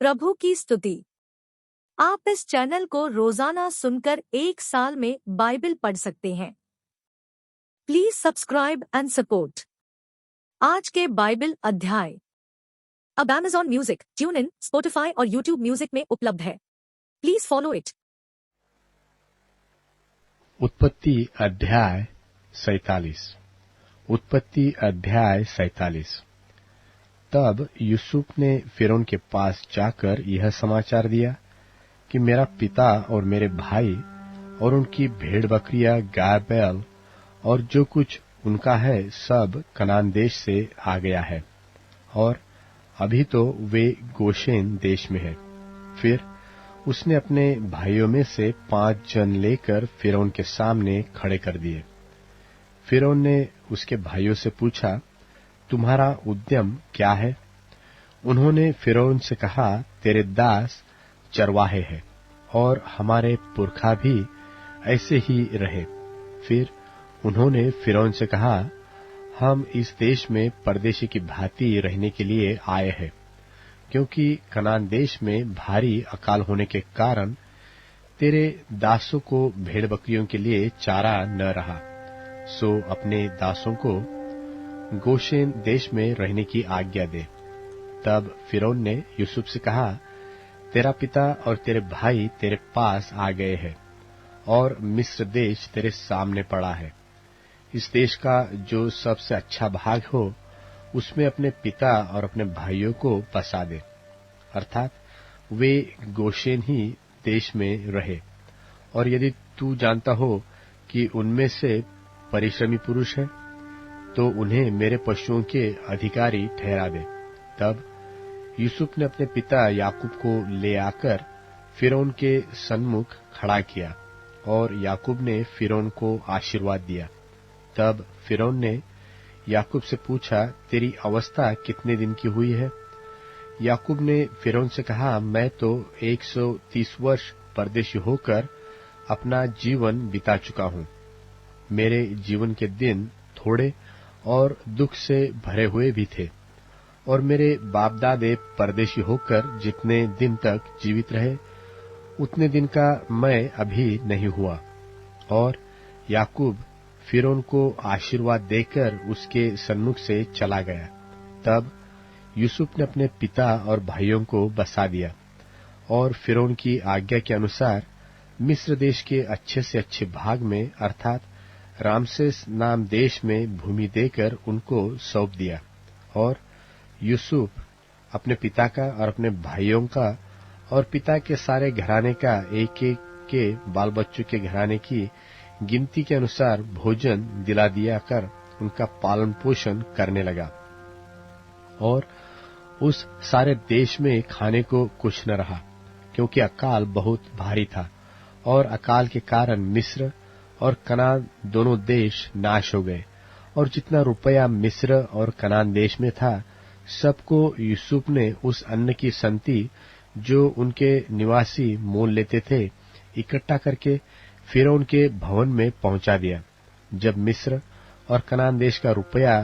प्रभु की स्तुति। आप इस चैनल को रोजाना सुनकर 1 साल में बाइबल पढ़ सकते हैं। Please subscribe and support. आज के बाइबल अध्याय अब Amazon music, tune in, Spotify और यूट्यूब म्यूजिक में उपलब्ध है। Please follow it. उत्पत्ति अध्याय 47। उत्पत्ति अध्याय 47। तब यूसुफ ने फिरौन के पास जाकर यह समाचार दिया कि मेरा पिता और मेरे भाई और उनकी भेड़ बकरियां, गाय बैल और जो कुछ उनका है सब कनान देश से आ गया है, और अभी तो वे गोशेन देश में है। फिर उसने अपने भाइयों में से 5 जन लेकर फिरौन के सामने खड़े कर दिए। फिरौन ने उसके भाइयों से पूछा, तुम्हारा उद्यम क्या है? उन्होंने फिरौन से कहा, तेरे दास चरवाहे हैं और हमारे पुरखा भी ऐसे ही रहे। फिर उन्होंने फिरौन से कहा, हम इस देश में परदेशी की भांति रहने के लिए आए हैं, क्योंकि कनान देश में भारी अकाल होने के कारण तेरे दासों को भेड़ बकरियों के लिए चारा न रहा, सो अपने दासों को गोशेन देश में रहने की आज्ञा दे। तब फिरौन ने यूसुफ से कहा, तेरा पिता और तेरे भाई तेरे पास आ गए हैं और मिस्र देश तेरे सामने पड़ा है। इस देश का जो सबसे अच्छा भाग हो उसमें अपने पिता और अपने भाइयों को बसा दे, अर्थात वे गोशेन ही देश में रहे। और यदि तू जानता हो कि उनमें से परिश्रमी पुरुष है, तो उन्हें मेरे पशुओं के अधिकारी ठहरा दे। तब यूसुफ ने अपने पिता याकूब को ले आकर फिरौन के सन्मुख खड़ा किया, और याकूब ने फिरौन को आशीर्वाद दिया। तब फिरौन ने याकूब से पूछा, तेरी अवस्था कितने दिन की हुई है? याकूब ने फिरौन से कहा, मैं तो 130 वर्ष परदेशी होकर अपना जीवन बिता चुका हूँ। मेरे जीवन के दिन थोड़े और दुख से भरे हुए भी थे, और मेरे बाप दादे परदेशी होकर जितने दिन तक जीवित रहे उतने दिन का मैं अभी नहीं हुआ। और याकूब फिरौन को आशीर्वाद देकर उसके सन्मुख से चला गया। तब यूसुफ ने अपने पिता और भाइयों को बसा दिया, और फिरौन की आज्ञा के अनुसार मिस्र देश के अच्छे से अच्छे भाग में, अर्थात रामसेस नाम देश में भूमि देकर उनको सौंप दिया। और यूसुफ अपने पिता का और अपने भाइयों का और पिता के सारे घराने का एक एक के बाल बच्चों के घराने की गिनती के अनुसार भोजन दिला दिया कर उनका पालन पोषण करने लगा। और उस सारे देश में खाने को कुछ न रहा, क्योंकि अकाल बहुत भारी था, और अकाल के कारण मिस्र और कनान दोनों देश नाश हो गए। और जितना रुपया मिस्र और कनान देश में था, सबको यूसुफ ने उस अन्न की संति जो उनके निवासी मोल लेते थे इकट्ठा करके फिरौन के भवन में पहुंचा दिया। जब मिस्र और कनान देश का रुपया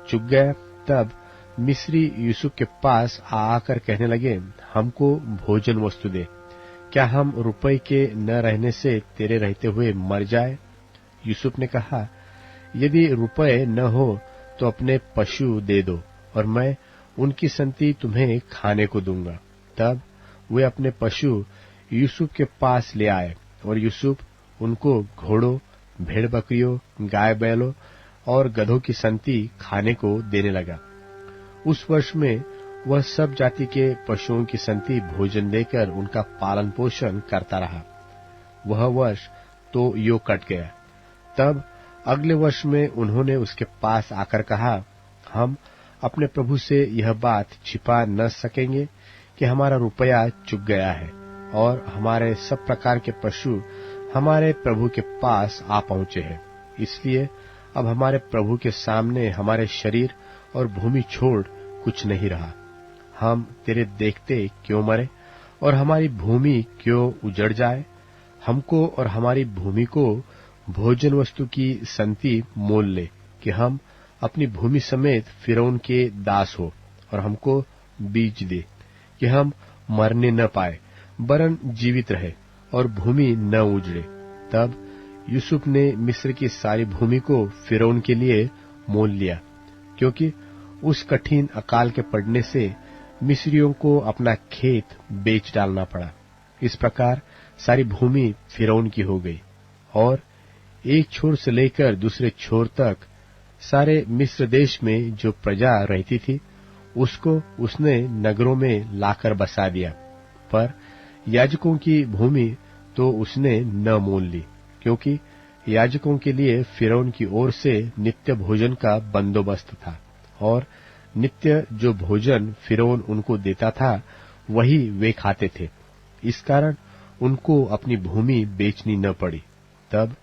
चुक गया, तब मिस्री यूसुफ के पास आकर कहने लगे, हमको भोजन वस्तु दे, क्या हम रुपये के न रहने से तेरे रहते हुए मर जाए? यूसुफ ने कहा, यदि रुपये न हो तो अपने पशु दे दो, और मैं उनकी संति तुम्हें खाने को दूंगा। तब वे अपने पशु यूसुफ के पास ले आए, और यूसुफ उनको घोड़ों, भेड़ बकरियों, गाय बैलों और गधों की संति खाने को देने लगा। उस वर्ष में वह सब जाति के पशुओं की संति भोजन देकर उनका पालन पोषण करता रहा। वह वर्ष तो यो कट गया। तब अगले वर्ष में उन्होंने उसके पास आकर कहा, हम अपने प्रभु से यह बात छिपा न सकेंगे कि हमारा रुपया चुक गया है, और हमारे सब प्रकार के पशु हमारे प्रभु के पास आ पहुंचे हैं। इसलिए अब हमारे प्रभु के सामने हमारे शरीर और भूमि छोड़ कुछ नहीं रहा। हम तेरे देखते क्यों मरे, और हमारी भूमि क्यों उजड़ जाए? हमको और हमारी भूमि को भोजन वस्तु की संति मोल ले, कि हम अपनी भूमि समेत फिरौन के दास हो, और हमको बीज दे, कि हम मरने न पाए, वरन जीवित रहे और भूमि न उजड़े। तब यूसुफ ने मिस्र की सारी भूमि को फिरौन के लिए मोल लिया, क्योंकि उस कठिन अकाल के पड़ने से मिस्रियों को अपना खेत बेच डालना पड़ा। इस प्रकार सारी भूमि फिरौन की हो गई, और एक छोर से लेकर दूसरे छोर तक सारे मिस्र देश में जो प्रजा रहती थी, उसको उसने नगरों में लाकर बसा दिया। पर याजकों की भूमि तो उसने न मोल ली, क्योंकि याजकों के लिए फिरौन की ओर से नित्य भोजन का बंदोबस्त था, और नित्य जो भोजन फिरौन उनको देता था वही वे खाते थे। इस कारण उनको अपनी भूमि बेचनी न पड़ी। तब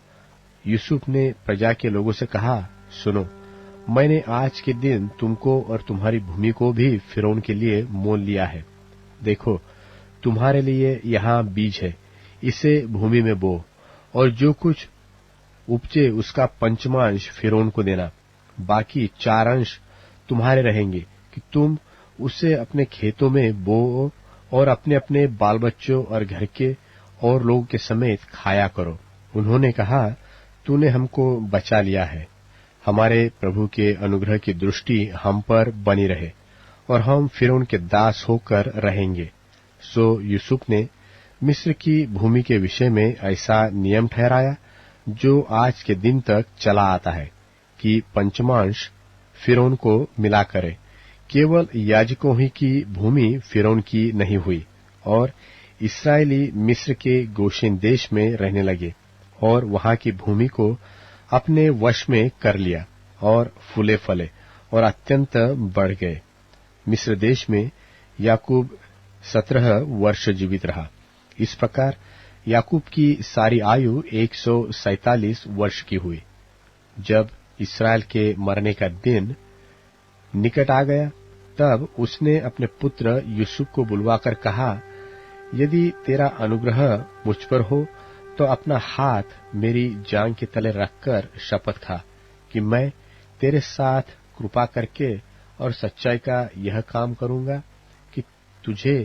यूसुफ ने प्रजा के लोगों से कहा, सुनो, मैंने आज के दिन तुमको और तुम्हारी भूमि को भी फिरौन के लिए मोल लिया है। देखो, तुम्हारे लिए यहाँ बीज है, इसे भूमि में बो, और जो कुछ उपजे उसका पंचमांश फिरौन को देना। बाकी 4 अंश तुम्हारे रहेंगे कि तुम उसे अपने खेतों में बो और अपने अपने बाल बच्चों और घर के और लोगों के समेत खाया करो। उन्होंने कहा, तूने हमको बचा लिया है। हमारे प्रभु के अनुग्रह की दृष्टि हम पर बनी रहे, और हम फिरौन के दास होकर रहेंगे। सो यूसुफ ने मिस्र की भूमि के विषय में ऐसा नियम ठहराया, जो आज के दिन तक चला आता है, कि पंचमांश फिरौन को मिला करे। केवल याजकों ही की भूमि फिरौन की नहीं हुई, और इस्राएली मिस्र के गोशेन देश में रहने लगे, और वहां की भूमि को अपने वश में कर लिया, और फूले फले और अत्यंत बढ़ गए। मिस्र देश में याकूब 17 वर्ष जीवित रहा। इस प्रकार याकूब की सारी आयु 147 वर्ष की हुई। जब इस्राएल के मरने का दिन निकट आ गया, तब उसने अपने पुत्र यूसुफ को बुलवाकर कहा, यदि तेरा अनुग्रह मुझ पर हो तो अपना हाथ मेरी जांघ के तले रखकर शपथ खा कि मैं तेरे साथ कृपा करके और सच्चाई का यह काम करूंगा कि तुझे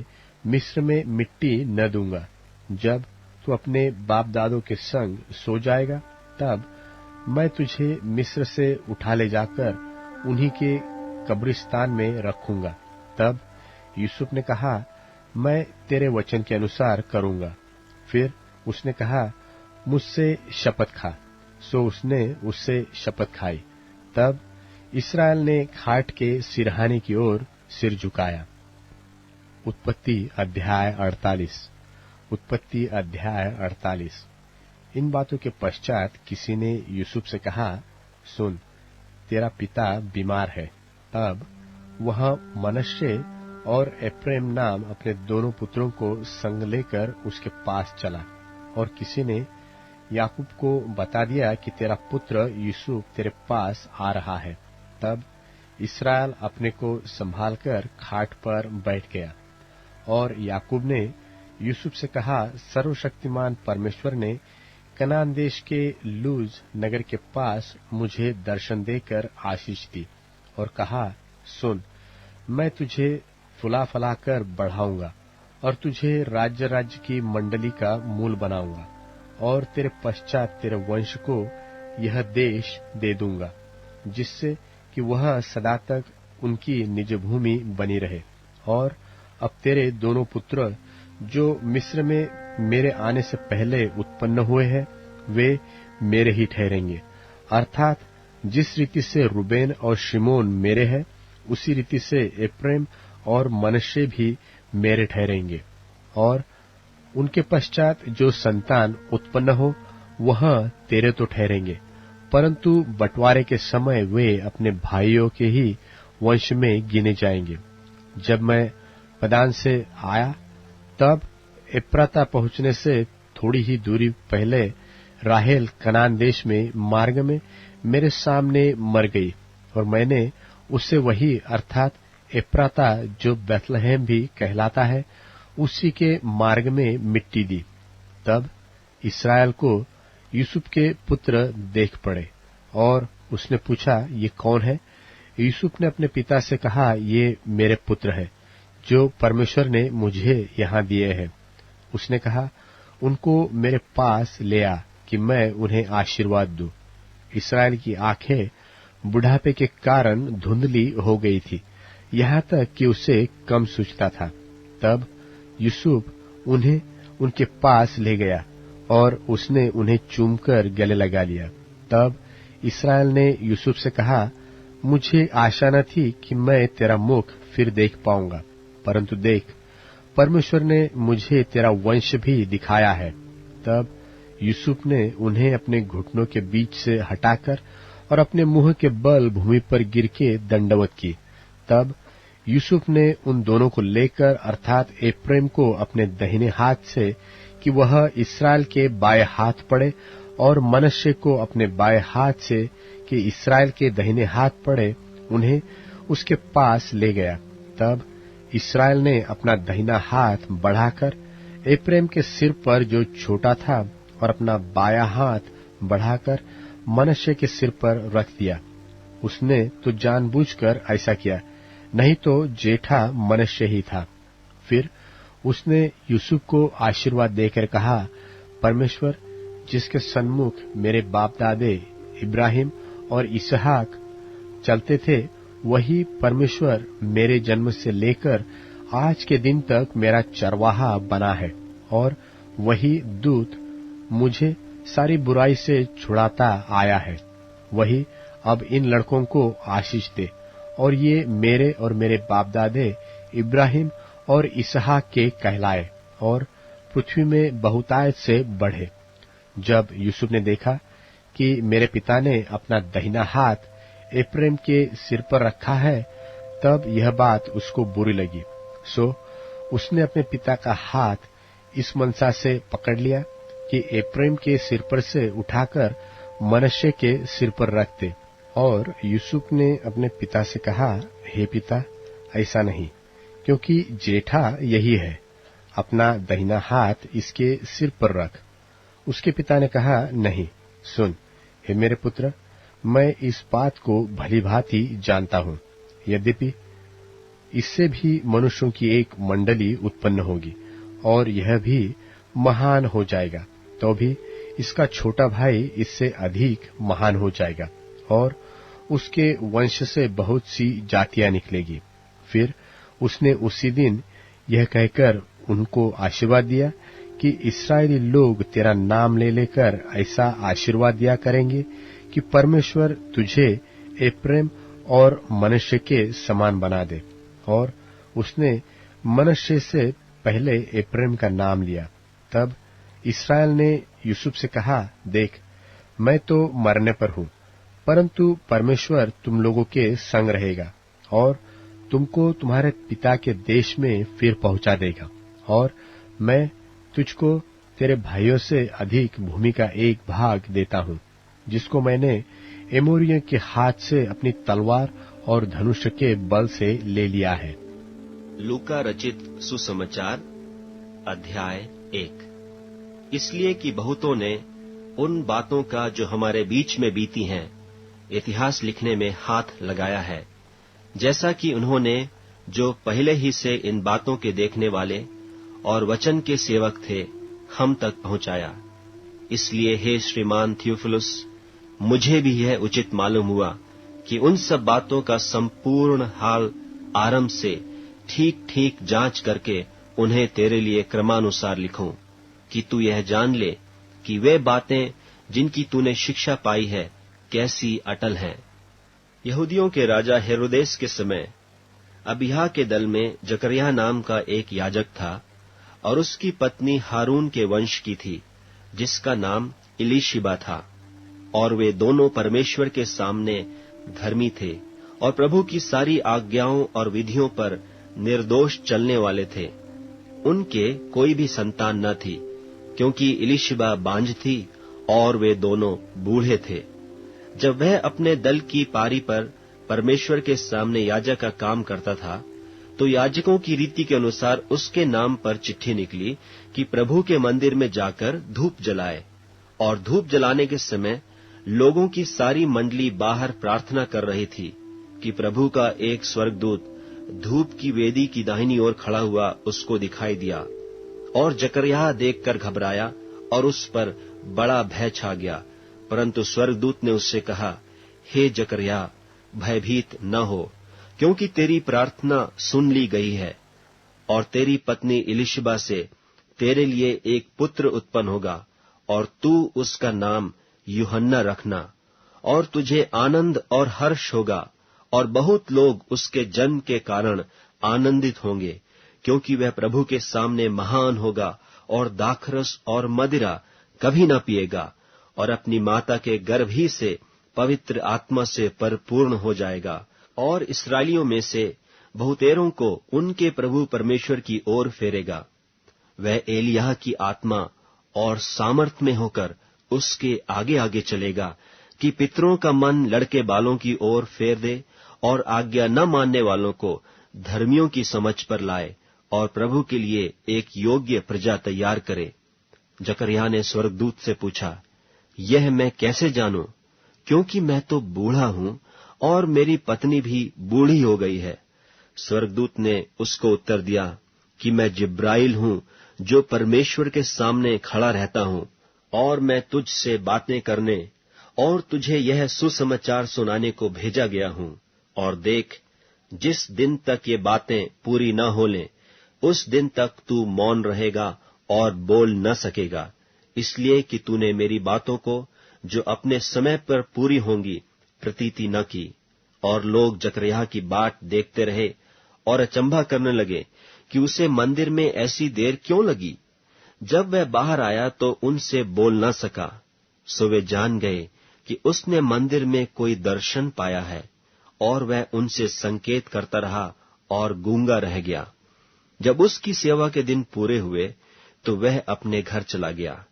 मिस्र में मिट्टी न दूंगा। जब तू अपने बाप दादों के संग सो जाएगा, तब मैं तुझे मिस्र से उठा ले जाकर उन्हीं के कब्रिस्तान में रखूंगा। तब यूसुफ ने कहा, मैं तेरे वचन के अनुसार करूंगा। फिर उसने कहा, मुझसे शपथ खा। सो उसने उससे शपथ खाई। तब इस्राएल ने खाट के सिरहाने की ओर सिर झुकाया। उत्पत्ति अध्याय 48। उत्पत्ति अध्याय 48। इन बातों के पश्चात किसी ने यूसुफ से कहा, सुन, तेरा पिता बीमार है। तब वह मनश्शे और एप्रैम नाम अपने दोनों पुत्रों को संग लेकर उसके पास चला, और किसी ने याकूब को बता दिया कि तेरा पुत्र यूसुफ तेरे पास आ रहा है। तब इस्राएल अपने को संभालकर खाट पर बैठ गया, और याकूब ने यूसुफ से कहा, सर्वशक्तिमान परमेश्वर ने कनान देश के लूज नगर के पास मुझे दर्शन देकर आशीष दी और कहा, सुन, मैं तुझे फुला फलाकर बढ़ाऊंगा और तुझे राज्य राज्य की मंडली का मूल बनाऊंगा, और तेरे पश्चात तेरे वंश को यह देश दे दूंगा, जिससे कि वह सदा तक उनकी निज भूमि बनी रहे। और अब तेरे दोनों पुत्र जो मिस्र में मेरे आने से पहले उत्पन्न हुए हैं, वे मेरे ही ठहरेंगे। अर्थात जिस रीति से रूबेन और शिमोन मेरे हैं, उसी रीति से एप्रैम और मनश्शे भी मेरे ठहरेंगे। और उनके पश्चात जो संतान उत्पन्न हो, वह तेरे तो ठहरेंगे, परंतु बंटवारे के समय वे अपने भाइयों के ही वंश में गिने जाएंगे। जब मैं पदान से आया, तब एप्राता पहुंचने से थोड़ी ही दूरी पहले राहेल कनान देश में मार्ग में मेरे सामने मर गई, और मैंने उससे वही अर्थात एप्राता जो बैतलहम भी कहलाता है, उसी के मार्ग में मिट्टी दी। तब इस्राएल को यूसुफ के पुत्र देख पड़े, और उसने पूछा, ये कौन है? यूसुफ ने अपने पिता से कहा, ये मेरे पुत्र है, जो परमेश्वर ने मुझे यहाँ दिए हैं। उसने कहा, उनको मेरे पास ले आ कि मैं उन्हें आशीर्वाद दूं। इस्राएल की आंखें बुढ़ापे के कारण धुंधली हो गई थी, यहाँ तक कि उसे कम सूझता था। तब यूसुफ उन्हें उनके पास ले गया और उसने उन्हें चूमकर गले लगा लिया। तब इस्राएल ने यूसुफ से कहा, मुझे आशा न थी कि मैं तेरा मुख फिर देख पाऊंगा, परंतु देख, परमेश्वर ने मुझे तेरा वंश भी दिखाया है। तब यूसुफ ने उन्हें अपने घुटनों के बीच से हटाकर और अपने मुंह के बल भूमि पर गिर के दंडवत की। तब यूसुफ ने उन दोनों को लेकर अर्थात एप्रैम को अपने दाहिने हाथ से कि वह इस्राएल के बाएं हाथ पड़े, और मनश्शे को अपने बाएं हाथ से कि इस्राएल के दाहिने हाथ पड़े, उन्हें उसके पास ले गया। तब इस्राएल ने अपना दाहिना हाथ बढ़ाकर एप्रैम के सिर पर जो छोटा था और अपना बायां हाथ बढ़ाकर मनश्शे के सिर पर रख दिया। उसने तो जानबूझकर ऐसा किया, नहीं तो जेठा मनश्शे ही था। फिर उसने यूसुफ को आशीर्वाद देकर कहा, परमेश्वर जिसके सन्मुख मेरे बाप दादे इब्राहिम और इसहाक चलते थे, वही परमेश्वर मेरे जन्म से लेकर आज के दिन तक मेरा चरवाहा बना है, और वही दूत मुझे सारी बुराई से छुड़ाता आया है। वही अब इन लड़कों को आशीष दे, और ये मेरे और मेरे बाप दादे इब्राहिम और इसहाक के कहलाए, और पृथ्वी में बहुतायत से बढ़े। जब यूसुफ ने देखा कि मेरे पिता ने अपना दाहिना हाथ एप्रैम के सिर पर रखा है, तब यह बात उसको बुरी लगी। सो उसने अपने पिता का हाथ इस मनसा से पकड़ लिया कि एप्रैम के सिर पर से उठाकर मनश्शे के सिर पर रख दे। और यूसुफ ने अपने पिता से कहा, हे पिता, ऐसा नहीं, क्योंकि जेठा यही है, अपना दाहिना हाथ इसके सिर पर रख। उसके पिता ने कहा, नहीं, सुन, हे मेरे पुत्र, मैं इस बात को भली भांति जानता हूं। यद्यपि इससे भी मनुष्यों की एक मंडली उत्पन्न होगी, और यह भी महान हो जाएगा, तो भी इसका छोटा भाई इससे अधिक महान हो जाएगा, और उसके वंश से बहुत सी जातियां निकलेगी। फिर उसने उसी दिन यह कहकर उनको आशीर्वाद दिया कि इस्राएली लोग तेरा नाम ले लेकर ऐसा आशीर्वाद दिया करेंगे कि परमेश्वर तुझे एप्रैम और मनश्शे के समान बना दे। और उसने मनश्शे से पहले एप्रैम का नाम लिया। तब इस्राएल ने यूसुफ से कहा, देख, मैं तो मरने पर हूं, परंतु परमेश्वर तुम लोगों के संग रहेगा और तुमको तुम्हारे पिता के देश में फिर पहुंचा देगा, और मैं तुझको तेरे भाइयों से अधिक भूमि का एक भाग देता हूं, जिसको मैंने एमोरियों के हाथ से अपनी तलवार और धनुष के बल से ले लिया है। लूका रचित सुसमाचार अध्याय 1। इसलिए कि बहुतों ने उन बातों का जो हमारे बीच में बीती हैं इतिहास लिखने में हाथ लगाया है, जैसा कि उन्होंने जो पहले ही से इन बातों के देखने वाले और वचन के सेवक थे हम तक पहुंचाया। इसलिए हे श्रीमान थियोफिलुस, मुझे भी यह उचित मालूम हुआ कि उन सब बातों का संपूर्ण हाल आरंभ से ठीक ठीक जांच करके उन्हें तेरे लिए क्रमानुसार लिखूं, कि तू यह जान ले कि वे बातें जिनकी तूने शिक्षा पाई है कैसी अटल हैं। यहूदियों के राजा हेरोदेस के समय अबिय्याह के दल में जकरिया नाम का एक याजक था, और उसकी पत्नी हारून के वंश की थी, जिसका नाम इलीशिबा था। और वे दोनों परमेश्वर के सामने धर्मी थे और प्रभु की सारी आज्ञाओं और विधियों पर निर्दोष चलने वाले थे। उनके कोई भी संतान न थी, क्योंकि इलीशिबा बांझ थी और वे दोनों बूढ़े थे। जब वह अपने दल की पारी पर परमेश्वर के सामने याजक का काम करता था, तो याजकों की रीति के अनुसार उसके नाम पर चिट्ठी निकली कि प्रभु के मंदिर में जाकर धूप जलाए। और धूप जलाने के समय लोगों की सारी मंडली बाहर प्रार्थना कर रही थी कि प्रभु का एक स्वर्गदूत धूप की वेदी की दाहिनी ओर खड़ा हुआ उसको दिखाई दिया, और जकरयाह देखकर घबराया और उस पर बड़ा भय छा गया। परंतु स्वर्गदूत ने उससे कहा, हे जकरयाह, भयभीत न हो, क्योंकि तेरी प्रार्थना सुन ली गई है, और तेरी पत्नी इलिशिबा से तेरे लिए एक पुत्र उत्पन्न होगा, और तू उसका नाम यूहन्ना रखना। और तुझे आनंद और हर्ष होगा, और बहुत लोग उसके जन्म के कारण आनंदित होंगे, क्योंकि वह प्रभु के सामने महान होगा और दाखरस और मदिरा कभी न पिएगा, और अपनी माता के गर्भ ही से पवित्र आत्मा से परिपूर्ण हो जाएगा, और इस्राएलियों में से बहुतेरों को उनके प्रभु परमेश्वर की ओर फेरेगा। वह एलिय्याह की आत्मा और सामर्थ में होकर उसके आगे आगे चलेगा, कि पितरों का मन लड़के बालों की ओर फेर दे, और आज्ञा न मानने वालों को धर्मियों की समझ पर लाए, और प्रभु के लिए एक योग्य प्रजा तैयार करे। जकरयाह ने स्वर्गदूत से पूछा, यह मैं कैसे जानूं, क्योंकि मैं तो बूढ़ा हूं और मेरी पत्नी भी बूढ़ी हो गई है। स्वर्गदूत ने उसको उत्तर दिया कि मैं जिब्राइल हूं, जो परमेश्वर के सामने खड़ा रहता हूं, और मैं तुझ से बातें करने और तुझे यह सुसमाचार सुनाने को भेजा गया हूं। और देख, जिस दिन तक ये बातें पूरी न हो लें, उस दिन तक तू मौन रहेगा और बोल न सकेगा, इसलिए कि तूने मेरी बातों को, जो अपने समय पर पूरी होंगी, प्रतीति न की। और लोग जकरयाह की बाट देखते रहे और अचंभा करने लगे कि उसे मंदिर में ऐसी देर क्यों लगी। जब वह बाहर आया तो उनसे बोल न सका, सो वे जान गए कि उसने मंदिर में कोई दर्शन पाया है, और वह उनसे संकेत करता रहा और गूंगा रह गया। जब उसकी सेवा के दिन पूरे हुए तो वह अपने घर चला गया।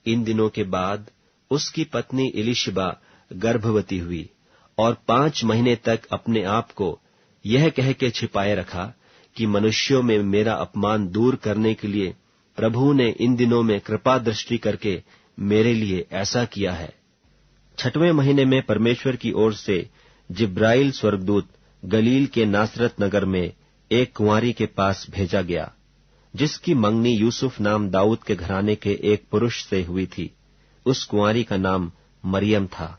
इन दिनों के बाद उसकी पत्नी इलिशिबा गर्भवती हुई, और 5 महीने तक अपने आप को यह कह के छिपाए रखा कि मनुष्यों में मेरा अपमान दूर करने के लिए प्रभु ने इन दिनों में कृपा दृष्टि करके मेरे लिए ऐसा किया है। 6वें महीने में परमेश्वर की ओर से जिब्राइल स्वर्गदूत गलील के नासरत नगर में एक कुंवारी के पास भेजा गया, जिसकी मंगनी यूसुफ नाम दाऊद के घराने के एक पुरुष से हुई थी। उस कुंवारी का नाम मरियम था।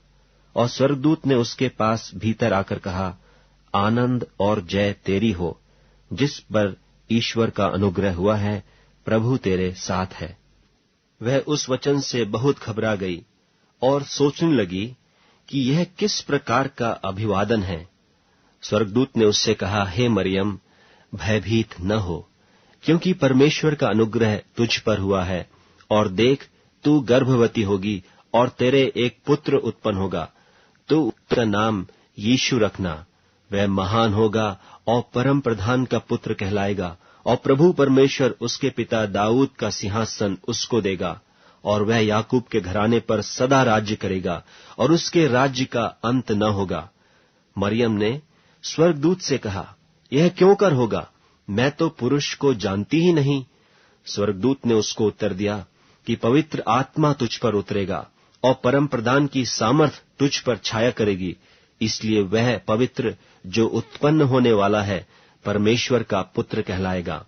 और स्वर्गदूत ने उसके पास भीतर आकर कहा, आनंद और जय तेरी हो, जिस पर ईश्वर का अनुग्रह हुआ है, प्रभु तेरे साथ है। वह उस वचन से बहुत घबरा गई और सोचने लगी कि यह किस प्रकार का अभिवादन है। स्वर्गदूत ने उससे कहा, हे मरियम, भयभीत न हो, क्योंकि परमेश्वर का अनुग्रह तुझ पर हुआ है, और देख, तू गर्भवती होगी और तेरे एक पुत्र उत्पन्न होगा। तू उसका नाम यीशु रखना। वह महान होगा और परम प्रधान का पुत्र कहलाएगा, और प्रभु परमेश्वर उसके पिता दाऊद का सिंहासन उसको देगा, और वह याकूब के घराने पर सदा राज्य करेगा, और उसके राज्य का अंत न होगा। मरियम ने स्वर्गदूत से कहा, यह क्यों कर होगा? मैं तो पुरुष को जानती ही नहीं। स्वर्गदूत ने उसको उत्तर दिया कि पवित्र आत्मा तुझ पर उतरेगा, और परम प्रधान की सामर्थ तुझ पर छाया करेगी, इसलिए वह पवित्र जो उत्पन्न होने वाला है, परमेश्वर का पुत्र कहलाएगा।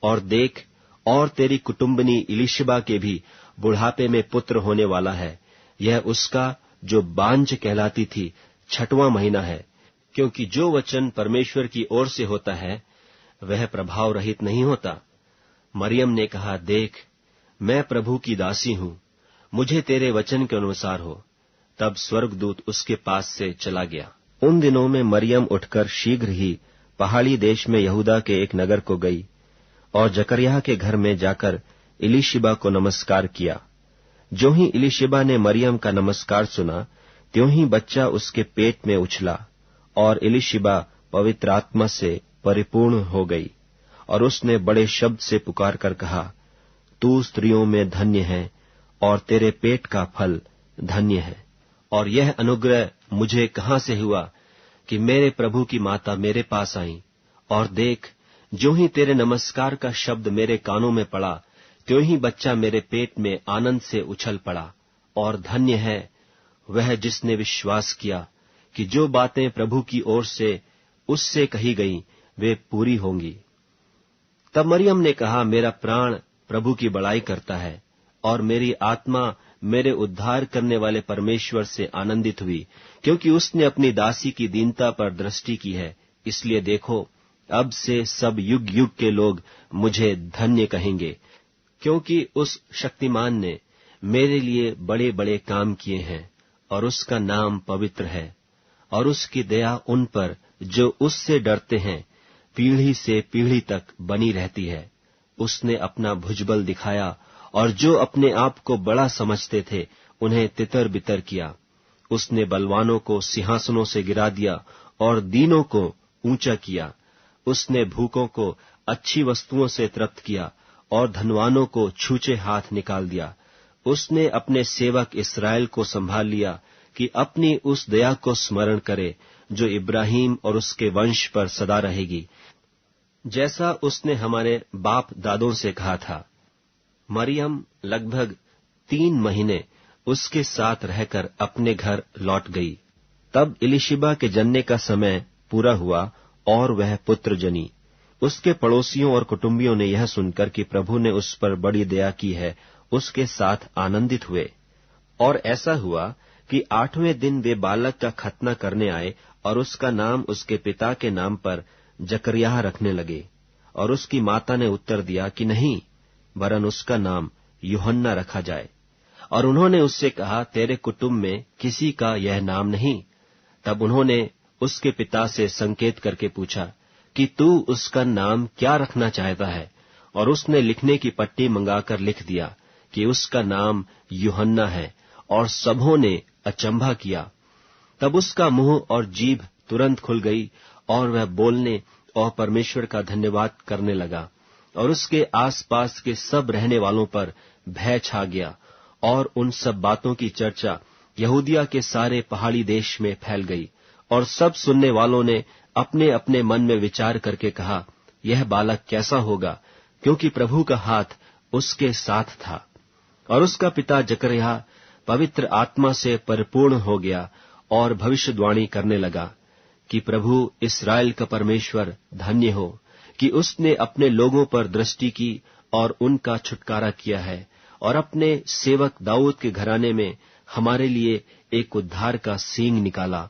और देख, और तेरी कुटुंबनी इलिशिबा के भी बुढ़ापे में पुत्र होने वाला है। यह उसका जो बांझ कहलाती थी 6वां महीना है, क्योंकि जो वचन परमेश्वर की ओर से होता है वह प्रभाव रहित नहीं होता। मरियम ने कहा, देख, मैं प्रभु की दासी हूं, मुझे तेरे वचन के अनुसार हो। तब स्वर्गदूत उसके पास से चला गया। उन दिनों में मरियम उठकर शीघ्र ही पहाड़ी देश में यहूदा के एक नगर को गई, और जकरयाह के घर में जाकर इलिशिबा को नमस्कार किया। जो ही इलिशिबा ने मरियम का नमस्कार सुना, त्यों ही बच्चा उसके पेट में उछला, और इलिशिबा पवित्र आत्मा से परिपूर्ण हो गई, और उसने बड़े शब्द से पुकार कर कहा, तू स्त्रियों में धन्य है, और तेरे पेट का फल धन्य है। और यह अनुग्रह मुझे कहां से हुआ कि मेरे प्रभु की माता मेरे पास आई। और देख, जो ही तेरे नमस्कार का शब्द मेरे कानों में पड़ा, त्यों ही बच्चा मेरे पेट में आनंद से उछल पड़ा। और धन्य है वह जिसने विश्वास किया कि जो बातें प्रभु की ओर से उससे कही गई वे पूरी होंगी। तब मरियम ने कहा, मेरा प्राण प्रभु की बड़ाई करता है और मेरी आत्मा मेरे उद्धार करने वाले परमेश्वर से आनंदित हुई, क्योंकि उसने अपनी दासी की दीनता पर दृष्टि की है। इसलिए देखो, अब से सब युग युग के लोग मुझे धन्य कहेंगे, क्योंकि उस शक्तिमान ने मेरे लिए बड़े बड़े काम किए हैं और उसका नाम पवित्र है, और उसकी दया उन पर जो उससे डरते हैं पीढ़ी से पीढ़ी तक बनी रहती है। उसने अपना भुजबल दिखाया और जो अपने आप को बड़ा समझते थे उन्हें तितर बितर किया। उसने बलवानों को सिंहासनों से गिरा दिया और दीनों को ऊंचा किया। उसने भूखों को अच्छी वस्तुओं से तृप्त किया और धनवानों को छूछे हाथ निकाल दिया। उसने अपने सेवक इस्राएल को संभाल लिया कि अपनी उस दया को स्मरण करे जो इब्राहिम और उसके वंश पर सदा रहेगी, जैसा उसने हमारे बाप दादों से कहा था। मरियम लगभग 3 महीने उसके साथ रहकर अपने घर लौट गई। तब इलिशिबा के जनने का समय पूरा हुआ और वह पुत्र जनी। उसके पड़ोसियों और कुटुंबियों ने यह सुनकर कि प्रभु ने उस पर बड़ी दया की है, उसके साथ आनंदित हुए। और ऐसा हुआ कि 8वें दिन वे बालक का खतना करने आए और उसका नाम उसके पिता के नाम पर जकरिया रखने लगे। और उसकी माता ने उत्तर दिया कि नहीं, वरन उसका नाम यूहन्ना रखा जाए। और उन्होंने उससे कहा, तेरे कुटुंब में किसी का यह नाम नहीं। तब उन्होंने उसके पिता से संकेत करके पूछा कि तू उसका नाम क्या रखना चाहता है? और उसने लिखने की पट्टी मंगाकर लिख दिया कि उसका नाम यूहन्ना है। और सबों ने अचंभा किया। तब उसका मुंह और जीभ तुरंत खुल गई और वह बोलने और परमेश्वर का धन्यवाद करने लगा। और उसके आसपास के सब रहने वालों पर भय छा गया और उन सब बातों की चर्चा यहूदिया के सारे पहाड़ी देश में फैल गई। और सब सुनने वालों ने अपने अपने मन में विचार करके कहा, यह बालक कैसा होगा, क्योंकि प्रभु का हाथ उसके साथ था। और उसका पिता जकरिया पवित्र आत्मा से परिपूर्ण हो गया और भविष्यवाणी करने लगा कि प्रभु इस्राएल का परमेश्वर धन्य हो कि उसने अपने लोगों पर दृष्टि की और उनका छुटकारा किया है, और अपने सेवक दाऊद के घराने में हमारे लिए एक उद्धार का सींग निकाला,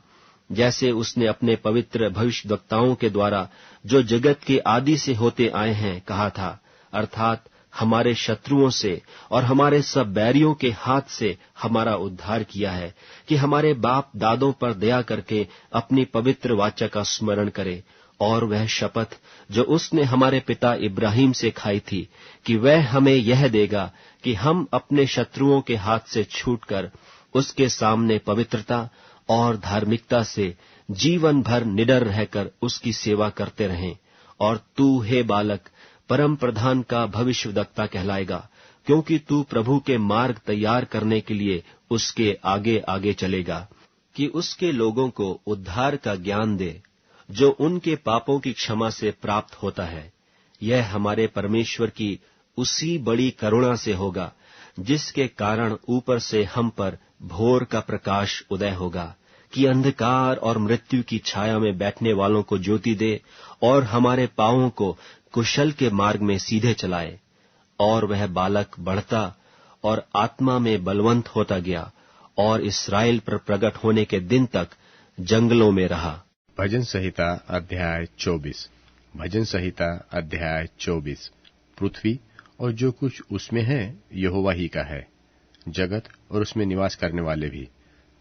जैसे उसने अपने पवित्र भविष्यद्वक्ताओं के द्वारा जो जगत के आदि से होते आए हैं कहा था, अर्थात हमारे शत्रुओं से और हमारे सब बैरियों के हाथ से हमारा उद्धार किया है, कि हमारे बाप दादों पर दया करके अपनी पवित्र वाचा का स्मरण करे, और वह शपथ जो उसने हमारे पिता इब्राहिम से खाई थी कि वह हमें यह देगा कि हम अपने शत्रुओं के हाथ से छूटकर उसके सामने पवित्रता और धार्मिकता से जीवन भर निडर रहकर उसकी सेवा करते रहें। और तू हे बालक परम प्रधान का भविष्यवक्ता कहलाएगा, क्योंकि तू प्रभु के मार्ग तैयार करने के लिए उसके आगे आगे चलेगा, कि उसके लोगों को उद्धार का ज्ञान दे जो उनके पापों की क्षमा से प्राप्त होता है। यह हमारे परमेश्वर की उसी बड़ी करुणा से होगा जिसके कारण ऊपर से हम पर भोर का प्रकाश उदय होगा, कि अंधकार और मृत्यु की छाया में बैठने वालों को ज्योति दे और हमारे पांवों को कुशल के मार्ग में सीधे चलाए। और वह बालक बढ़ता और आत्मा में बलवंत होता गया और इस्राएल पर प्रकट होने के दिन तक जंगलों में रहा। भजन संहिता अध्याय 24। भजन संहिता अध्याय 24। पृथ्वी और जो कुछ उसमें है यहोवा ही का है, जगत और उसमें निवास करने वाले भी,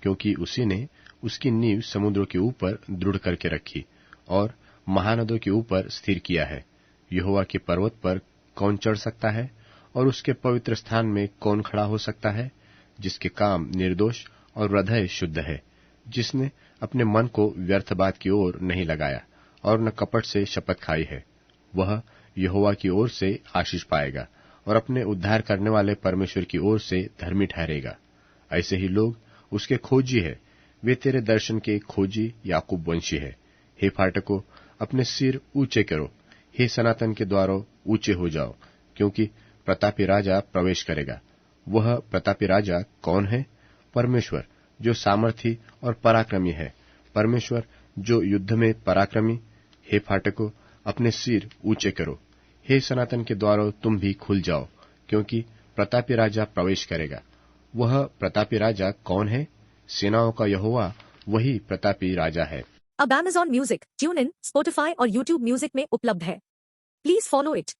क्योंकि उसी ने उसकी नींव समुद्रों के ऊपर दृढ़ करके रखी और महानदों के ऊपर स्थिर किया है। यहोवा के पर्वत पर कौन चढ़ सकता है और उसके पवित्र स्थान में कौन खड़ा हो सकता है? जिसके काम निर्दोष और हृदय शुद्ध है, जिसने अपने मन को व्यर्थ बात की ओर नहीं लगाया और न कपट से शपथ खाई है, वह यहोवा की ओर से आशीष पाएगा और अपने उद्धार करने वाले परमेश्वर की ओर से धर्मी ठहरेगा। ऐसे ही लोग उसके खोजी है, वे तेरे दर्शन के खोजी याकूब वंशी है। हे फाटकों, अपने सिर ऊंचे करो, हे सनातन के द्वारों ऊंचे हो जाओ, क्योंकि प्रतापी राजा प्रवेश करेगा। वह प्रतापी राजा कौन है? परमेश्वर जो सामर्थी और पराक्रमी है, परमेश्वर जो युद्ध में पराक्रमी। हे फाटकों, अपने सिर ऊंचे करो, हे सनातन के द्वारों तुम भी खुल जाओ, क्योंकि प्रतापी राजा प्रवेश करेगा। वह प्रतापी राजा कौन है? सेनाओं का यहोवा वही प्रतापी राजा है। अब Amazon music, tune in, Spotify और YouTube म्यूजिक में उपलब्ध है। Please follow it.